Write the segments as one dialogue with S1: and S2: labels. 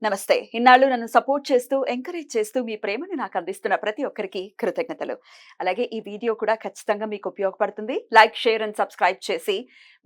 S1: నమస్తే. ఇన్నాళ్ళు నన్ను సపోర్ట్ చేస్తూ, ఎంకరేజ్ చేస్తూ మీ ప్రేమని నాకు అందిస్తున్న ప్రతి ఒక్కరికి కృతజ్ఞతలు. అలాగే ఈ వీడియో కూడా ఖచ్చితంగా మీకు ఉపయోగపడుతుంది. లైక్, షేర్ అండ్ సబ్స్క్రైబ్ చేసి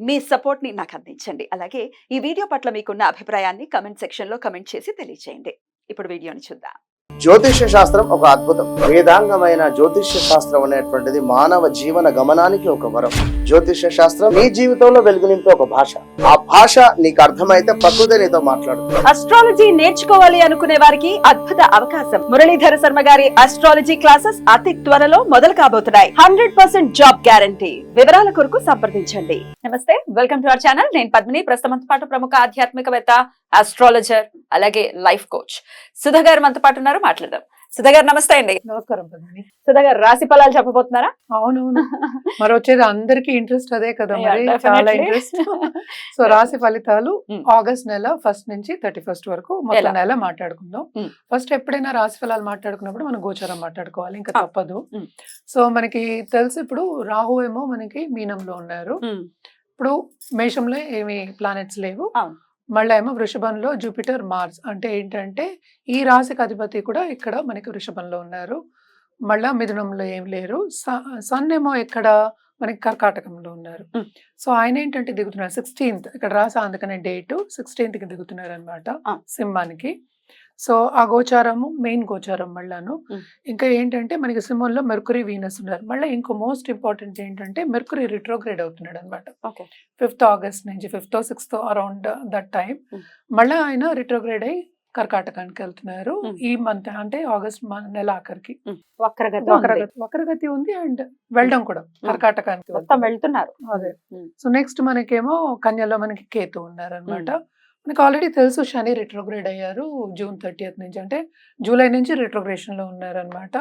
S1: మీ సపోర్ట్‌ని నాకు అందించండి. అలాగే ఈ వీడియో పట్ల మీకున్న అభిప్రాయాన్ని కామెంట్ సెక్షన్‌లో కామెంట్ చేసి తెలియజేయండి. ఇప్పుడు వీడియోని చూద్దాం.
S2: జ్యోతిష్య శాస్త్రం ఒక అద్భుతం. వేదాంగమైన జ్యోతిష్య శాస్త్రం అనేటువంటిది మానవ జీవన గమనానికి ఒక వరం. జ్యోతిష్య శాస్త్రం నీ జీవితంలో వెలుగు నింపే ఒక భాష. ఆ భాష నీకు అర్థమైతే ప్రకృతి నీతో మాట్లాడుతుంది.
S1: అస్ట్రాలజీ నేర్చుకోవాలి అనుకునే వారికి అద్భుత అవకాశం. మురళీధర శర్మ గారి అస్ట్రాలజీ క్లాసెస్ అతి త్వరలో మొదలు కాబోతున్నాయి. 100% జాబ్ గ్యారంటీ. వివరాల కొరకు సంప్రదించండి. నమస్తే, వెల్కమ్ టు అవర్ ఛానల్. నేను పద్మిని. ప్రస్తుతం పాటు ప్రముఖ ఆధ్యాత్మికవేత్త, ఆస్ట్రాలజర్, అలాగే లైఫ్ కోచ్ సుధా గారు మనతో పాటు ఉన్నారు. మాట్లాడదాం. సుధా గారు నమస్తే అండి.
S3: నమస్కారం పద్మిని.
S1: సుధా గారు రాశి ఫలాలు చెప్పబోతున్నారా?
S3: అవునవును, మరి వచ్చేది అందరికి ఇంట్రెస్ట్ అదే కదా, మరి
S1: Yeah,
S3: చాలా
S1: definitely.
S3: ఇంట్రెస్ట్. సో రాశి ఫలితాలు ఆగస్ట్ నెల 1 నుంచి 31 వరకు మొత్తం
S1: ఎలా?
S3: నెల మాట్లాడుకుందాం.
S1: Mm.
S3: ఫస్ట్ ఎప్పుడైనా రాశి ఫలాలు మాట్లాడుకున్నప్పుడు మనం గోచారం మాట్లాడుకోవాలి, ఇంకా
S1: Ah.
S3: తప్పదు.
S1: Mm.
S3: సో మనకి తెలుసు, ఇప్పుడు రాహు ఏమో మనకి మీనంలో ఉన్నారు. ఇప్పుడు మేషంలో ఏమి ప్లానెట్స్ లేవు.
S1: అవును.
S3: మళ్ళీ ఏమో వృషభంలో జూపిటర్, మార్స్. అంటే ఏంటంటే ఈ రాశికి అధిపతి కూడా ఇక్కడ మనకి వృషభంలో ఉన్నారు. మళ్ళా మిథునంలో ఏం లేరు. సన్ ఏమో ఇక్కడ మనకి కర్కాటకంలో ఉన్నారు.
S1: Mm.
S3: సో ఆయన ఏంటంటే దిగుతున్నారు 16th, ఇక్కడ రాసా అందుకనే డేట్ 16th దిగుతున్నారు అనమాట
S1: Ah.
S3: సింహానికి. సో ఆ గోచారము మెయిన్ గోచారం మళ్ళాను.
S1: Mm.
S3: ఇంకా ఏంటంటే మనకి సింహంలో మెర్కురీ, వీనస్ ఉన్నారు. మళ్ళీ ఇంకో మోస్ట్ ఇంపార్టెంట్ ఏంటంటే మెర్కురీ రిట్రోగ్రేడ్ అవుతున్నాడు అనమాట.
S1: ఓకే.
S3: 5th ఆగస్ట్ నుంచి 5th 6th around that time.
S1: Mm.
S3: మళ్ళీ ఆయన రిట్రోగ్రేడ్ అయ్యి కర్కాటకానికి వెళ్తున్నారు.
S1: Mm.
S3: ఈ మంత్ అంటే ఆగస్ట్ నెల ఆఖరికి
S1: వక్రగతి ఉంది.
S3: వక్రగతి ఉంది అండ్ వెళ్ళడం కూడా కర్కాటకానికి
S1: మొత్తం వెళ్తున్నారు.
S3: అదే.
S1: Mm.
S3: సో నెక్స్ట్ మనకేమో కన్యలో మనకి కేతు ఉన్నారు అనమాట. మనకి ఆల్రెడీ తెలుసు శని రిట్రోగ్రేడ్ అయ్యారు June 30th నుంచి, అంటే జూలై నుంచి రిట్రోగ్రేషన్ లో ఉన్నారు అనమాట.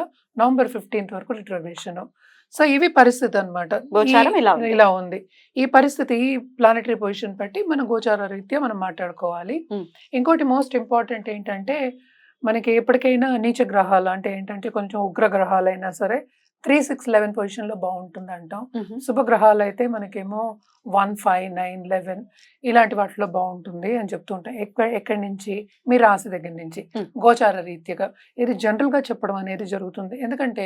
S3: November 15th వరకు రిట్రోగ్రేషన్. సో ఇవి పరిస్థితి అనమాట.
S1: గోచారం ఇలా ఉంది.
S3: ఇలా ఉంది ఈ పరిస్థితి. ఈ ప్లానటరీ పొజిషన్ బట్టి మన గోచార రీత్యా మనం మాట్లాడుకోవాలి.
S1: Mm.
S3: ఇంకోటి మోస్ట్ ఇంపార్టెంట్ ఏంటంటే మనకి ఎప్పటికైనా నీచ గ్రహాలు, అంటే ఏంటంటే కొంచెం ఉగ్ర గ్రహాలైనా సరే 3, 6, 11 పొజిషన్ లో బాగుంటుంది అంటాం.
S1: Mhm.
S3: శుభగ్రహాలు అయితే మనకేమో 1, 5, 9, 11 ఇలాంటి వాటిలో బాగుంటుంది అని చెప్తుంటాం. ఎక్కడి నుంచి? మీ రాశి దగ్గర నుంచి
S1: Mm.
S3: గోచార రీత్యగా ఇది జనరల్ గా చెప్పడం అనేది జరుగుతుంది. ఎందుకంటే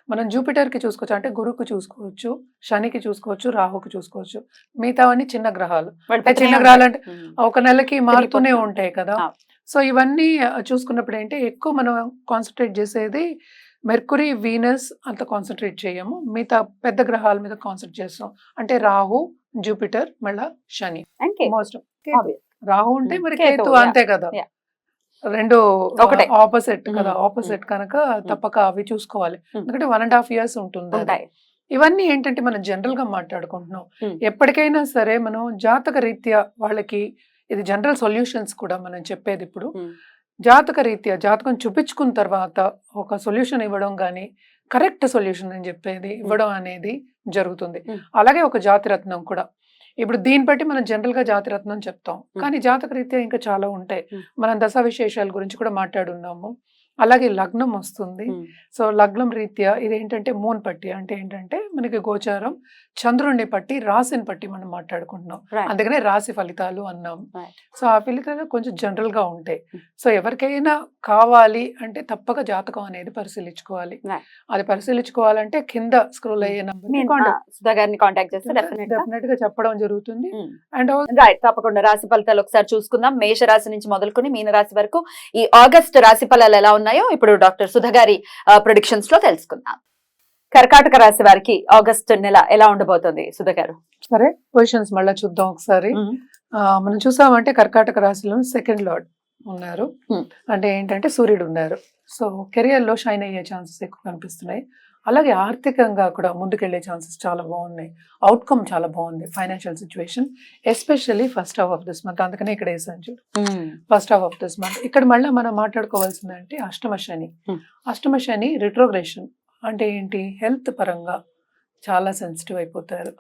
S3: మనం జూపిటర్ కి చూసుకోవచ్చు, అంటే గురువుకి చూసుకోవచ్చు, శనికి చూసుకోవచ్చు, రాహుకి చూసుకోవచ్చు. మిగతావన్నీ చిన్న గ్రహాలు. అంటే చిన్న గ్రహాలు అంటే ఒక నెలకి మారుతూనే ఉంటాయి కదా.
S1: Ah.
S3: సో ఇవన్నీ చూసుకున్నప్పుడు ఏంటి ఎక్కువ మనం కాన్సన్ట్రేట్ చేసేది మెర్కురీ, వీనస్ అంత కాన్సన్ట్రేట్ చేయము. మిగతా పెద్ద గ్రహాల మీద కాన్సన్ట్రేట్ చేస్తాం. అంటే రాహు, జూపిటర్, మళ్ళా శని. Most
S1: Obvious.
S3: రాహు ఉంటే
S1: Mm.
S3: మరి
S1: కేతు,
S3: కేతు
S1: yeah.
S3: అంతే కదా.
S1: Yeah.
S3: రెండు
S1: ఒకటే.
S3: ఆపోజిట్ కదా.
S1: Mm.
S3: ఆపోజిట్ కనుక తప్పక అవి చూసుకోవాలి.
S1: Mm.
S3: ఎందుకంటే 1.5 years ఉంటుంది అది.
S1: ఉంటాయి.
S3: ఇవన్నీ ఏంటంటే మనం జనరల్ గా మాట్లాడుకుంటున్నాం.
S1: Mm.
S3: ఎప్పటికైనా సరే మనం జాతక రీత్యా వాళ్ళకి ఇది జనరల్ సొల్యూషన్స్ కూడా మనం చెప్పేది. ఇప్పుడు
S1: Mm.
S3: జాతక రీత్యా జాతకం చూపించుకున్న తర్వాత ఒక సొల్యూషన్ ఇవ్వడం కానీ కరెక్ట్ సొల్యూషన్ అని చెప్పేది ఇవ్వడం అనేది జరుగుతుంది.
S1: Mm.
S3: అలాగే ఒక జాతిరత్నం కూడా. ఇప్పుడు దీన్ని బట్టి మనం జనరల్ గా జాతిరత్నం చెప్తాం, కానీ జాతక రీత్యా ఇంకా చాలా ఉంటాయి.
S1: Mm.
S3: మనం దశ విశేషాల గురించి కూడా మాట్లాడున్నాము. అలాగే లగ్నం వస్తుంది.
S1: Mm.
S3: సో లగ్నం రీత్యా ఇదేంటంటే మూన్ పట్టి, అంటే ఏంటంటే మనకి గోచారం చంద్రుడిని పట్టి రాశిని పట్టి మనం మాట్లాడుకుంటున్నాం.
S1: Right.
S3: అందుకనే రాశి ఫలితాలు అన్నాం.
S1: Right.
S3: సో ఆ ఫలితాలు కొంచెం జనరల్ గా ఉంటాయి.
S1: Mm.
S3: సో ఎవరికైనా కావాలి అంటే తప్పక జాతకం అనేది పరిశీలించుకోవాలి.
S1: Right.
S3: అది పరిశీలించుకోవాలంటే కింద స్క్రోల్ అయ్యే
S1: సుధా గారిని కాంటాక్ట్ చేస్తే డెఫినెట్ గా.
S3: డెఫినెట్ గా చెప్పడం జరుగుతుంది.
S1: Mm.
S3: అండ్
S1: రైట్, తప్పకుండా రాశి ఫలితాలు ఒకసారి చూసుకుందాం. మేష రాశి నుంచి మొదలుకొని మీన రాశి వరకు ఈ ఆగస్ట్ రాశి ఫలాలు ఎలా ఉన్నాయో ఇప్పుడు డాక్టర్ సుధా గారి ప్రిడిక్షన్స్ లో తెలుసుకుందాం. కర్కాటక రాశి వారికి ఆగస్ట్ నెల ఎలా ఉండబోతుంది సుధా గారు?
S3: సరే, పొజిషన్స్ మళ్ళీ చూద్దాం ఒకసారి. మనం చూసామంటే కర్కాటక రాశిలో 2nd లార్డ్ ఉన్నారు.
S1: Hmm.
S3: అంటే ఏంటంటే సూర్యుడు ఉన్నారు. సో కెరియర్ లో షైన్ అయ్యే ఛాన్సెస్ ఎక్కువ కనిపిస్తున్నాయి. అలాగే ఆర్థికంగా కూడా ముందుకెళ్లే ఛాన్సెస్ చాలా బాగున్నాయి. అవుట్కమ్ చాలా బాగుంది. Financial situation especially first half of this month. అందుకనే ఇక్కడ వేసాను చూడు, first half of this month. ఇక్కడ మళ్ళీ మనం మాట్లాడుకోవాల్సిందంటే అష్టమ శని.
S1: Hmm.
S3: అష్టమ శని రిట్రోగ్రేషన్ అంటే ఏంటి? హెల్త్ పరంగా చాలా సెన్సిటివ్ అయిపోతారు.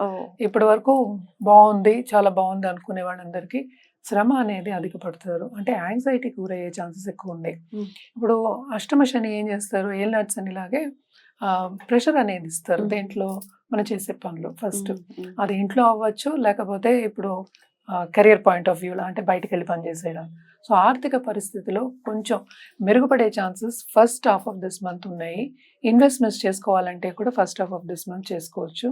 S3: ఇప్పటి వరకు బాగుంది, చాలా బాగుంది అనుకునే వాళ్ళందరికీ శ్రమ అనేది అధికపడతారు. అంటే యాంగ్జైటీకి గురయ్యే ఛాన్సెస్ ఎక్కువ ఉన్నాయి.
S1: Mm.
S3: ఇప్పుడు అష్టమ శని ఏం చేస్తారు? ఏలినాటి శని లాగే ప్రెషర్ అనేది ఇస్తారు
S1: Mm.
S3: దేంట్లో మనం చేసే పనులు. ఫస్ట్ అది ఇంట్లో అవ్వచ్చు, లేకపోతే ఇప్పుడు కెరియర్ పాయింట్ ఆఫ్ వ్యూలో అంటే బయటికి వెళ్ళి పనిచేసేయడం. సో ఆర్థిక పరిస్థితిలో కొంచెం మెరుగుపడే chances first half of this month ఉన్నాయి. ఇన్వెస్ట్మెంట్స్ చేసుకోవాలంటే కూడా first half of this month చేసుకోవచ్చు.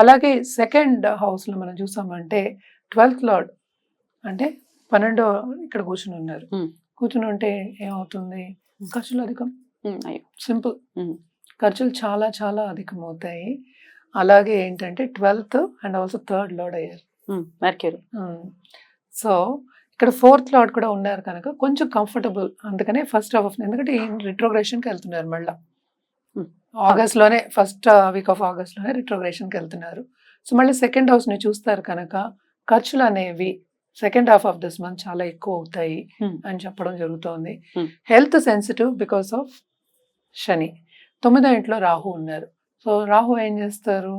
S3: అలాగే సెకండ్ హౌస్లో మనం చూసామంటే 12th లార్డ్ అంటే 12 ఇక్కడ కూర్చుని ఉన్నారు. కూర్చుని ఉంటే ఏమవుతుంది, ఖర్చులు అధికం. సింపుల్, ఖర్చులు చాలా చాలా అధికమవుతాయి. అలాగే ఏంటంటే 12th and also 3rd lord అయ్యారు
S1: మెర్క్యూరీ.
S3: సో ఇక్కడ 4th లార్డ్ కూడా ఉన్నారు కనుక కొంచెం కంఫర్టబుల్. అందుకనే ఫస్ట్ హాఫ్ ఎందుకంటే రిట్రోగ్రేషన్కి వెళ్తున్నారు మళ్ళీ ఆగస్ట్లోనే, ఫస్ట్ వీక్ ఆఫ్ ఆగస్ట్లోనే రిట్రోగ్రేషన్కి వెళ్తున్నారు. సో మళ్ళీ సెకండ్ హౌస్ని చూస్తారు కనుక ఖర్చులు అనేవి second half of this month చాలా ఎక్కువ అవుతాయి అని చెప్పడం జరుగుతోంది. హెల్త్ సెన్సిటివ్ బికాస్ ఆఫ్ శని. 9వ ఇంట్లో రాహు ఉన్నారు. సో రాహు ఏం చేస్తారు,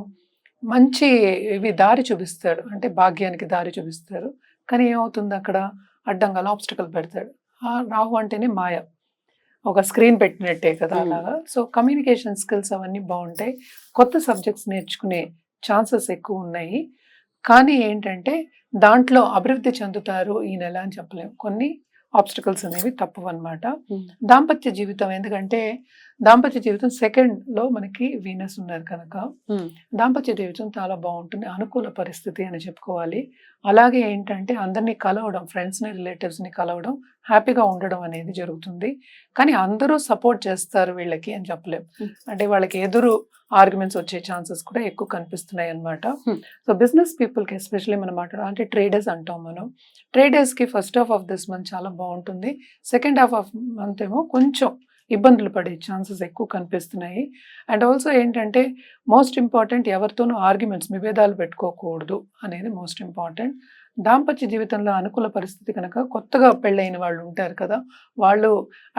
S3: మంచి ఇవి దారి చూపిస్తాడు, అంటే భాగ్యానికి దారి చూపిస్తారు. కానీ ఏమవుతుంది, అక్కడ అడ్డంగా ఆబ్స్టకల్ పెడతాడు. ఆ రాహు అంటేనే మాయ, ఒక స్క్రీన్ పెట్టినట్టే కదా అలాగా. సో కమ్యూనికేషన్ స్కిల్స్ అవన్నీ బాగుంటాయి. కొత్త సబ్జెక్ట్స్ నేర్చుకునే ఛాన్సెస్ ఎక్కువ ఉన్నాయి. కానీ ఏంటంటే దాంట్లో అభివృద్ధి చెందుతారు ఈ నెల అని చెప్పలేము. కొన్ని ఆబ్స్టకల్స్ అనేవి తప్పవు అనమాట. దాంపత్య జీవితం, ఎందుకంటే దాంపత్య జీవితం 2nd లో మనకి వీనస్ ఉన్నారు కనుక దాంపత్య జీవితం చాలా బాగుంటుంది, అనుకూల పరిస్థితి అని చెప్పుకోవాలి. అలాగే ఏంటంటే అందరినీ కలవడం, ఫ్రెండ్స్ని రిలేటివ్స్ని కలవడం, హ్యాపీగా ఉండడం అనేది జరుగుతుంది. కానీ అందరూ సపోర్ట్ చేస్తారు వీళ్ళకి అని చెప్పలేము. అంటే వాళ్ళకి ఎదురు ఆర్గ్యుమెంట్స్ వచ్చే ఛాన్సెస్ కూడా ఎక్కువ కనిపిస్తున్నాయి అనమాట. సో బిజినెస్ పీపుల్కి ఎస్పెషల్లీ మనం మాట్లాడాలి అంటే ట్రేడర్స్ అంటాం మనం. ట్రేడర్స్కి first half of this month చాలా బాగుంటుంది. సెకండ్ హాఫ్ ఆఫ్ మంత్ ఏమో కొంచెం ఇబ్బందులు పడే ఛాన్సెస్ ఎక్కువ కనిపిస్తున్నాయి. అండ్ ఆల్సో ఏంటంటే మోస్ట్ ఇంపార్టెంట్, ఎవరితోనూ ఆర్గ్యుమెంట్స్, విభేదాలు పెట్టుకోకూడదు అనేది మోస్ట్ ఇంపార్టెంట్. దాంపత్య జీవితంలో అనుకూల పరిస్థితి కనుక కొత్తగా పెళ్ళైన వాళ్ళు ఉంటారు కదా, వాళ్ళు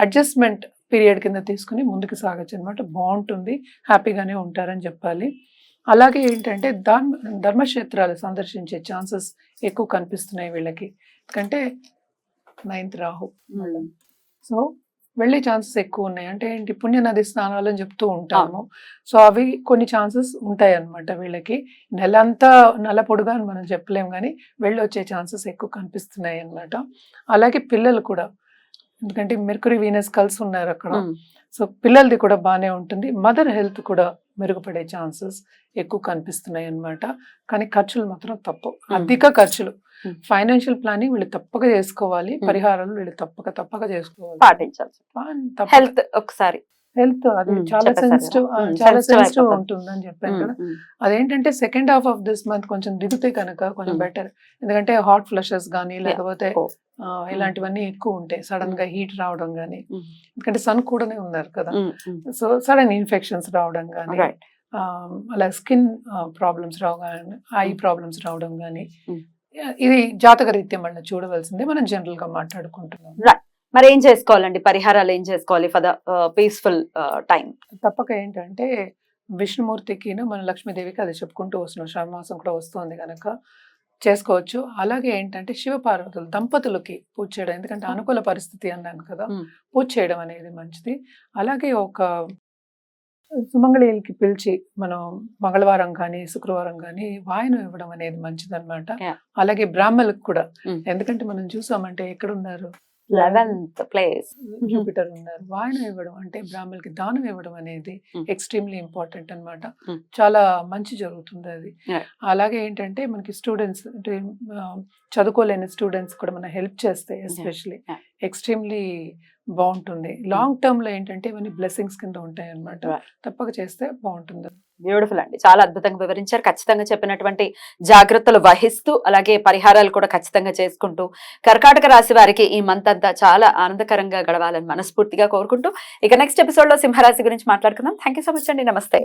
S3: అడ్జస్ట్మెంట్ పీరియడ్ కింద తీసుకుని ముందుకు సాగచ్చు అనమాట. బాగుంటుంది, హ్యాపీగానే ఉంటారని చెప్పాలి. అలాగే ఏంటంటే ధర్మక్షేత్రాలు సందర్శించే ఛాన్సెస్ ఎక్కువ కనిపిస్తున్నాయి వీళ్ళకి, ఎందుకంటే 9th రాహు. సో వెళ్ళే ఛాన్సెస్ ఎక్కువ ఉన్నాయి. అంటే ఏంటి, పుణ్యనది స్నానాలు అని చెప్తూ ఉంటాము. సో అవి కొన్ని ఛాన్సెస్ ఉంటాయి అన్నమాట వీళ్ళకి. నెలంతా నెల పొడుగా అని మనం చెప్పలేము, కానీ వెళ్ళి వచ్చే ఛాన్సెస్ ఎక్కువ కనిపిస్తున్నాయి అన్నమాట. అలాగే పిల్లలు కూడా, ఎందుకంటే మెర్క్యూరీ వీనస్ కలిసి ఉన్నారు అక్కడ. సో పిల్లలది కూడా బాగానే ఉంటుంది. మదర్ హెల్త్ కూడా మెరుగుపడే ఛాన్సెస్ ఎక్కువ కనిపిస్తున్నాయి అన్నమాట. కానీ ఖర్చులు మాత్రం అధిక ఖర్చులు. ఫైనాన్షియల్ ప్లానింగ్ వీళ్ళు తప్పక చేసుకోవాలి, పరిహారాలు వీళ్ళు తప్పక చేసుకోవాలి,
S1: పాటించాలి. హెల్త్ ఒకసారి,
S3: హెల్త్ అది చాలా సెన్సిటివ్ ఉంటుంది అని చెప్పాను కదా. అదేంటంటే second half of this month కొంచెం దిగితే కనుక కొంచెం బెటర్. ఎందుకంటే హాట్ ఫ్లషెస్ కానీ లేకపోతే ఇలాంటివన్నీ ఎక్కువ ఉంటాయి, సడన్ గా హీట్ రావడం కానీ, ఎందుకంటే సన్ కూడానే ఉన్నారు కదా. సో సడన్ ఇన్ఫెక్షన్స్ రావడం కానీ, అలా స్కిన్ ప్రాబ్లమ్స్ రావడం, ఐ ప్రాబ్లమ్స్ రావడం కానీ, ఇది జాతక రీత్యా మళ్ళీ చూడవలసిందే. మనం జనరల్ గా మాట్లాడుకుంటున్నాం.
S1: మరి ఏం చేసుకోవాలండి, పరిహారాలు ఏం చేసుకోవాలి ఫర్ ద పీస్ఫుల్ టైం?
S3: తప్పక ఏంటంటే విష్ణుమూర్తికి మన లక్ష్మీదేవికి అది చెప్పుకుంటూ వస్తున్నాం, శ్రావణమాసం కూడా వస్తుంది కనుక చేసుకోవచ్చు. అలాగే ఏంటంటే శివపార్వతులు దంపతులకి పూజ చేయడం, ఎందుకంటే అనుకూల పరిస్థితి అన్నాను కదా, పూజ చేయడం అనేది మంచిది. అలాగే ఒక సుమంగళికి పిలిచి మనం మంగళవారం కానీ శుక్రవారం కానీ వాయనం ఇవ్వడం అనేది మంచిది అనమాట. అలాగే బ్రాహ్మణులకు కూడా, ఎందుకంటే మనం చూసామంటే ఎక్కడ ఉన్నారు,
S1: 11th ప్లేస్
S3: జూపిటర్ ఉన్నారు. వాయనం ఇవ్వడం అంటే బ్రాహ్మణులకి దానం ఇవ్వడం అనేది ఎక్స్ట్రీమ్లీ ఇంపార్టెంట్ అన్నమాట. చాలా మంచి జరుగుతుంది అది. అలాగే ఏంటంటే మనకి స్టూడెంట్స్ అంటే చదువుకోలేని స్టూడెంట్స్ కూడా మనం హెల్ప్ చేస్తే ఎస్పెషలీ ఎక్స్ట్రీమ్లీ బాగుంటుంది. లాంగ్ టర్మ్ లో ఏంటంటే ఇవన్నీ బ్లెస్సింగ్స్ కింద ఉంటాయి అన్నమాట. తప్పక చేస్తే బాగుంటుంది.
S1: బ్యూటిఫుల్ అండి, చాలా అద్భుతంగా వివరించారు. ఖచ్చితంగా చెప్పినటువంటి జాగ్రత్తలు వహిస్తూ అలాగే పరిహారాలు కూడా ఖచ్చితంగా చేసుకుంటూ కర్కాటక రాశి వారికి ఈ మంత్ అంతా చాలా ఆనందకరంగా గడవాలని మనస్ఫూర్తిగా కోరుకుంటూ ఇక నెక్స్ట్ ఎపిసోడ్ లో సింహరాశి గురించి మాట్లాడుకుందాం. థ్యాంక్ యూ సో మచ్ అండి, నమస్తే.